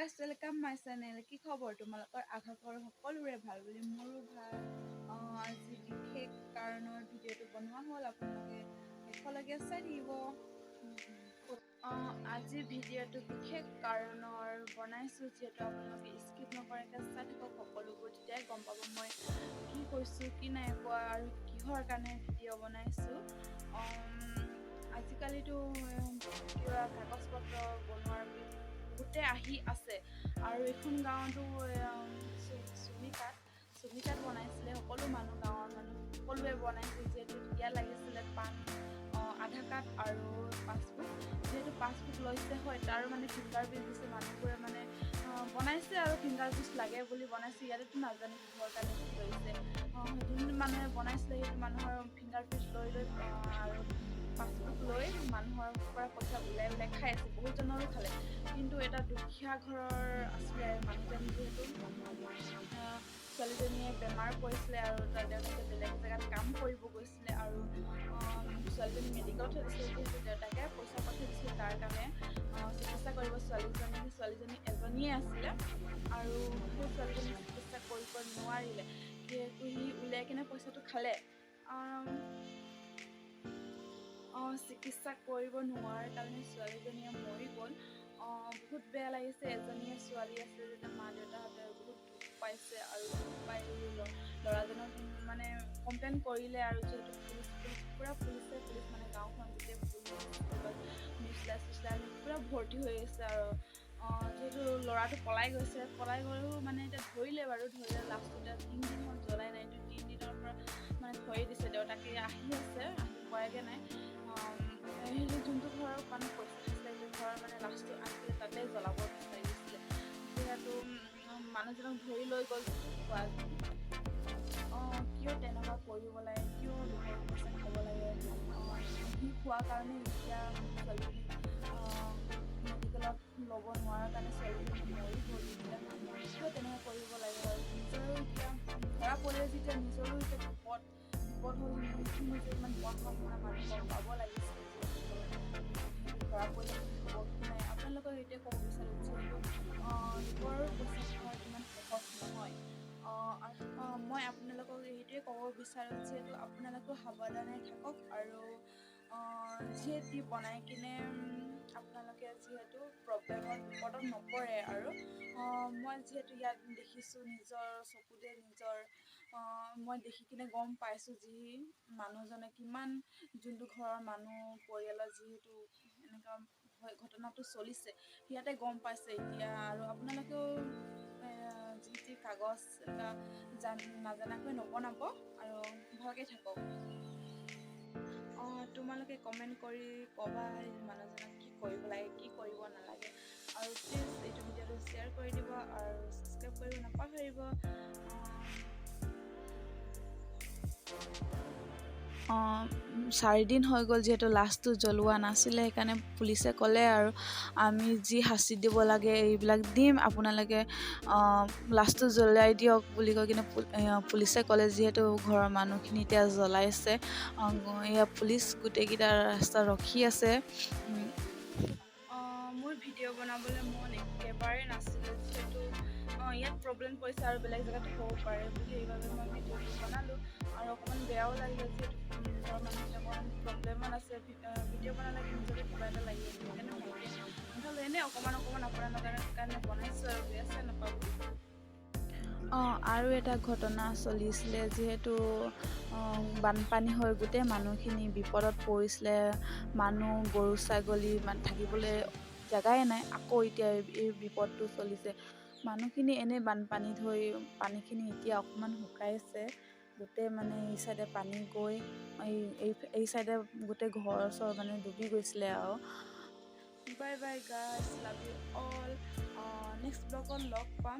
Guys welcome my channel. কি খবৰ তোমালোকৰ? আশা কৰোঁ সকলোৰে ভাল বুলি। মোৰো ভাল। আজি বিশেষ কাৰণৰ ভিডিঅ'টো বনোৱা হ'ল, আপোনালোকে শেষলৈকে চাই থাকিব। আজি ভিডিঅ'টো বিশেষ কাৰণৰ বনাইছোঁ, যিহেতু আপোনালোকে স্কিপ নকৰাকৈ চাই থাকক সকলোবোৰ, তেতিয়াই গম পাব মই কি কৈছোঁ কি নাই কোৱা আৰু কিহৰ কাৰণে ভিডিঅ' বনাইছোঁ। আজিকালিতো কিবা কাগজ পত্ৰ বনোৱাৰ বহুতে আহি আছে আৰু এইখন গাঁৱতো চুমি কাঠ বনাইছিলে। সকলো মানুহ, গাঁৱৰ মানুহ সকলোৱে বনাইছিল, যিহেতু তেতিয়া লাগিছিলে পাণ আধা কাঠ আৰু পাছবুক। যিহেতু পাছবুক লৈছে হয়, তাৰ মানে ফিংগাৰ প্ৰিণ্ট দিছে মানুহবোৰে, মানে বনাইছে আৰু ফিংগাৰ প্ৰিণ্ট লাগে বুলি বনাইছে। ইয়াতেতো নাজানো কিহৰ কাৰণে কি লৈছে। যোনটো মানুহে বনাইছিলে সেইটো মানুহৰ ফিংগাৰ প্ৰিণ্ট লৈ আৰু পাছবুক লৈ মানুহৰ পৰা পইচা ওলাই খাই আছে, বহুতজনৰো খালে। কিন্তু এটা দুখীয়া ঘৰৰ আছিলে মানুহজন, যিহেতু ছোৱালীজনীয়ে বেমাৰ পৰিছিলে আৰু তাৰ দেউতাকে বেলেগ জেগাত কাম কৰিব গৈছিলে আৰু ছোৱালীজনী মেডিকেলত থৈ দিছিলে। যিহেতু দেউতাকে পইচা পঠাই দিছিলে তাৰ কাৰণে চিকিৎসা কৰিব ছোৱালীজনী এজনীয়ে আছিলে আৰু সেই ছোৱালীজনী চিকিৎসা কৰিব নোৱাৰিলে, যিহেতু সি উলিয়াই কিনে পইচাটো খালে। চিকিৎসা কৰিব নোৱাৰাৰ কাৰণে ছোৱালীজনীয়ে মৰি গ'ল। বহুত বেয়া লাগিছে। এজনীয়ে ছোৱালী আছে, যেতিয়া মা দেউতাহঁতে বহুত দুখ পাইছে আৰু দুখ পাই ল'ৰাজনক মানে কমপ্লেইন কৰিলে আৰু যিহেতু পুলিচ মানে গাঁওখন গোটেই পুৰা ভৰ্তি হৈ আছে আৰু যিহেতু ল'ৰাটো পলাই গ'লেও মানে এতিয়া ধৰিলে লাষ্টত 3 দিন হ'ল জ্বলাই নাই। 3 দিনৰ পৰা মানে ধৰি দিছে। দেউতাকে আহি পোৱাগে নাই। সেইটো যোনটো ঘৰৰ মানে পইচা খাইছিলে, সেইটো ঘৰৰ মানে লাষ্টটো আনকি তাতে জ্বলাব বিচাৰিছিলে, যিহেতু মানুহজনক ধৰি লৈ গ'ল। কিয় তেনেকুৱা কৰিব লাগে, কিয় লোকৰ পইচা খাব লাগে। সি খোৱাৰ কাৰণে এতিয়া ছোৱালীজনী মেডিকেলত ল'ব নোৱাৰাৰ কাৰণে ছোৱালীজনী মৰি গ'ল। এতিয়া কিয় তেনেকুৱা কৰিব লাগে আৰু নিজৰো এতিয়া ধৰা পৰিলে, যেতিয়া নিজৰো এতিয়া বিপদ হ'ল, নিজে ইমান পঢ়া শুনা মানুহ গম পাব লাগিছিলে, যিহেতু সেইটো ধৰা পৰিলে কি হ'ব কি নাই। আপোনালোকক এইটোৱে ক'ব বিচাৰোঁ, যিহেতু লোকৰ পইচা খোৱা ইমান সহজ নহয়। মই আপোনালোকক এইটোৱে ক'ব বিচাৰোঁ, যিহেতু আপোনালোকেও সাৱধানে থাকক আৰু যিহেতু বনাই কিনে আপোনালোকে যিহেতু বিপদত নপৰে। আৰু মই যিহেতু ইয়াত দেখিছোঁ, নিজৰ চকুতে মই দেখি কিনে গম পাইছোঁ, যি মানুহজনে কিমান, যোনটো ঘৰৰ মানুহ পৰিয়ালৰ যিহেতু এনেকুৱা ঘটনাটো চলিছে, সিহঁতে গম পাইছে এতিয়া। আৰু আপোনালোকেও যি কাগজ নাজানাকৈ নবনাব আৰু ভালকৈ থাকক। তোমালোকে কমেণ্ট কৰি ক'বা মানুহজনক কি কৰিব লাগে, কি কৰিব নালাগে। আৰু প্লিজ এইটো ভিডিঅ'টো শ্বেয়াৰ কৰি দিব আৰু ছাবস্ক্ৰাইব কৰিব নাপাহৰিব। 4 দিন হৈ গ'ল, যিহেতু লাষ্টটো জ্বলোৱা নাছিলে, সেইকাৰণে পুলিচে ক'লে আৰু আমি যি শাস্তি দিব লাগে এইবিলাক দিম, আপোনালোকে লাষ্টটো জ্বলাই দিয়ক বুলি কৈ কিনে পুলিচে ক'লে। যিহেতু ঘৰৰ মানুহখিনি এতিয়া জ্বলাইছে, এয়া পুলিচ গোটেইকেইটা ৰাস্তাত ৰখি আছে। মোৰ ভিডিঅ' বনাবলৈ মন একেবাৰে নাছিলে, যিহেতু ইয়াত প্ৰব্লেম পৰিছে আৰু বেলেগ জেগাতো হ'ব পাৰে বুলি, সেইবাবে মই ভিডিঅ'টো বনালোঁ। আৰু অকণমান বেয়াও লাগিলে, যিহেতু ঘৰৰ মানুহখিনি অকণমান প্ৰব্লেমত আছে। ভিডিঅ' বনালে নিজকে কিবা এটা লাগি আছে, সেইকাৰণে ভালকৈ নথলোঁ। এনেই অকণমান আপোনালোকৰ কাৰণে বনাইছোঁ আৰু বেয়া চেয়া নাপাব। আৰু এটা ঘটনা চলিছিলে, যিহেতু বানপানী হৈ গোটেই মানুহখিনি বিপদত পৰিছিলে। মানুহ, গৰু ছাগলী থাকিবলৈ জেগাই নাই। আকৌ এতিয়া এই বিপদটো চলিছে। মানুহখিনি এনেই বানপানীত হৈ পানীখিনি এতিয়া অকণমান শুকাইছে। গোটেই মানে এই চাইডে পানী গৈ এই চাইডে গোটেই ঘৰ চৰ মানে ডুবি গৈছিলে আৰু। Bye bye guys, love you all. Next ব্লগত লগ পাম।